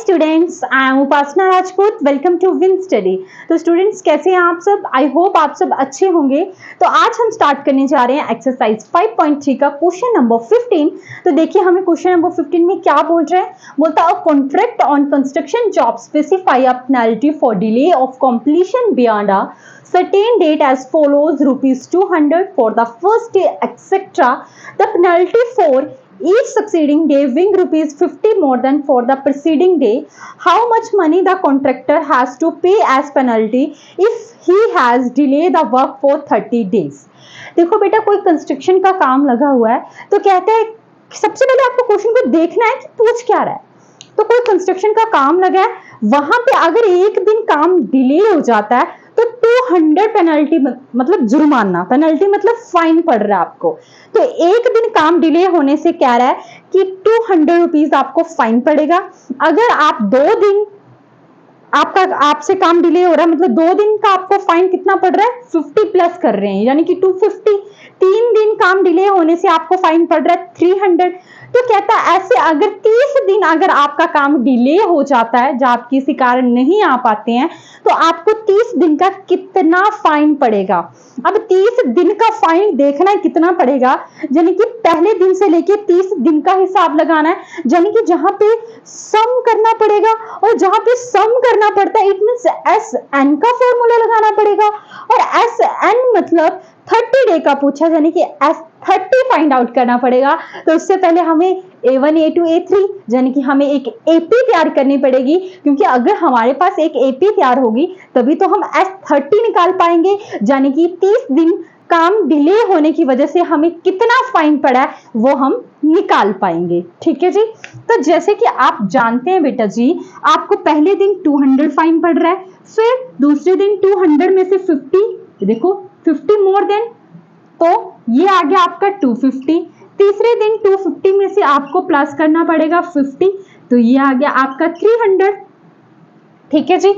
Students, I am Upasana Rajput. Welcome to win study. तो students, कैसे हैं आप सब? आई होप आप सब अच्छे होंगे। तो आज हम स्टार्ट करने जा रहे हैं एक्सरसाइज 5.3 का क्वेश्चन नंबर 15। तो देखिए हमें क्वेश्चन नंबर 15 में क्या बोल रहा है। बोलता है contract on construction job specify a penalty for delay of completion beyond a certain date as follows: rupees 200 for the first day, etc. The penalty for each succeeding day being rupees 50 more than for the preceding day. How much money the contractor has to pay as penalty if he has delayed the work for 30 days? देखो बेटा, कोई construction का काम लगा हुआ है तो कहते हैं सबसे पहले आपको क्वेश्चन को देखना है कि पूछ क्या रहा है। तो कोई कंस्ट्रक्शन का काम लगा है, वहां पे अगर एक दिन काम डिले हो जाता है तो 200 पेनल्टी, मतलब जुर्माना, पेनल्टी मतलब फाइन पड़ रहा है आपको। तो एक दिन काम डिले होने से कह रहा है कि 200 रुपीज आपको फाइन पड़ेगा। अगर आप 2 दिन आपसे काम डिले हो रहा है, मतलब 2 दिन का आपको फाइन कितना पड़ रहा है? 50 प्लस कर रहे हैं, यानी कि 250। 3 दिन काम डिले होने से आपको फाइन पड़ रहा है 300। तो कहता है ऐसे अगर 30 दिन अगर आपका काम डिले हो जाता है, जब आप किसी कारण नहीं आ पाते हैं, तो आपको 30 दिन का कितना फाइन पड़ेगा। अब 30 दिन का फाइन देखना है कितना पड़ेगा, यानी कि पहले दिन से लेके 30 दिन का हिसाब लगाना है, यानी कि जहां पे सम करना पड़ेगा, और जहां पे सम करना पड़ता है इट मींस एस एन का फॉर्मूला लगाना पड़ेगा। और एस एन मतलब 30 डे का पूछा, यानी कि एस 30 फाइंड आउट करना पड़ेगा। तो उससे पहले हमें A1 A2 A3 यानी कि हमें एक एपी तैयार करनी पड़ेगी, क्योंकि अगर हमारे पास एक एपी तैयार होगी तभी तो हम S30 निकाल पाएंगे, यानी कि 30 दिन काम डिले होने की वजह से हमें कितना फाइन पड़ा है वो हम निकाल पाएंगे। ठीक है जी। तो जैसे कि आप जानते हैं बेटा जी, आपको पहले दिन 200 फाइन पड़ रहा है, फिर दूसरे दिन 200 में से 50, देखो 50 मोर देन, तो ये आ गया आपका 250। तीसरे दिन 250 में से आपको प्लस करना पड़ेगा 50, तो ये आ गया आपका 300। ठीक है जी।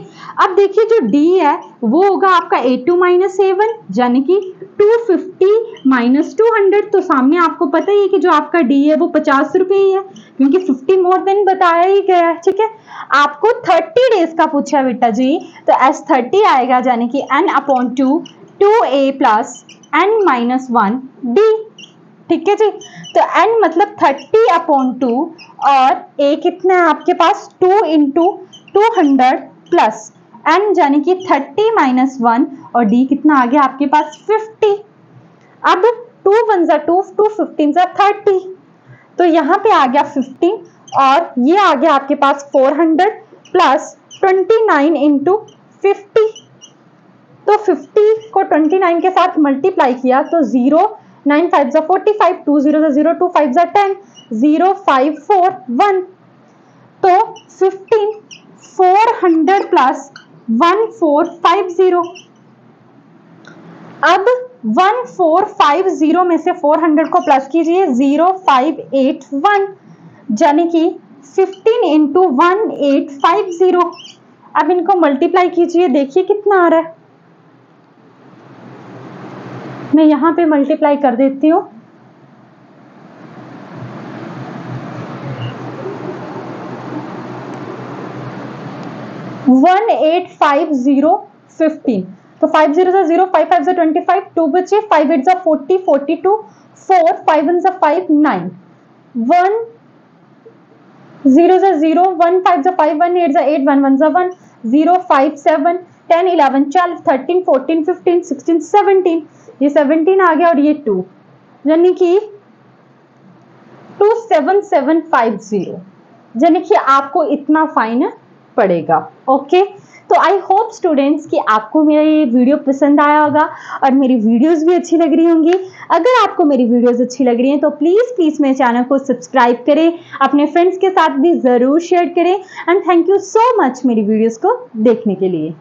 अब देखिए जो D है वो होगा आपका A2 माइनस A1, यानी कि 250 माइनस 200। तो सामने आपको पता ही है कि जो आपका D है वो 50 रुपए ही है, क्योंकि 50 मोर देन बताया ही गया है। ठीक है। आपको 30 डेज का पूछा बेटा जी, तो S30 आएगा, यानी कि n/2 2A plus n minus 1 D। ठीक है जी। तो n मतलब 30/2 और a कितना है आपके पास 2 इंटू 200 प्लस n, यानी कि 30 माइनस 1, और d कितना आ गया आपके पास 50। अब 2 1 2, 2 15 30, तो यहाँ पे आ गया 50, और ये आ गया आपके पास 400 प्लस 29 इंटू 50। तो 50 को 29 के साथ मल्टीप्लाई किया तो 0 9 5 45, 2 0 0, 2 5 10, 0 5 4 1। तो 15 400 प्लस 1450। अब 1450 में से 400 को प्लस कीजिए 0581, यानी कि 15 इंटू 1850। अब इनको मल्टीप्लाई कीजिए, देखिए कितना आ रहा है। मैं यहां पे मल्टीप्लाई कर देती हूँ। वन 15, तो 5 0 0, 5 5 25, 2 बचे, 5 8 40, 42, 4 5 1 5 9, 1 0 0, 1 5 5, 1 8 8, 1 1 1, 0 5 7 10 11 12 13 14 15 16 17, ये 17 आ गया, और ये 2, यानी कि 27750, यानी कि आपको इतना फाइन पड़ेगा। ओके। तो आई होप स्टूडेंट्स कि आपको मेरा ये वीडियो पसंद आया होगा और मेरी वीडियोस भी अच्छी लग रही होंगी। अगर आपको मेरी वीडियोस अच्छी लग रही हैं तो प्लीज मेरे चैनल को सब्सक्राइब करें, अपने फ्रेंड्स के साथ भी जरूर शेयर करें। And thank you so much मेरी वीडियोस को देखने के लिए।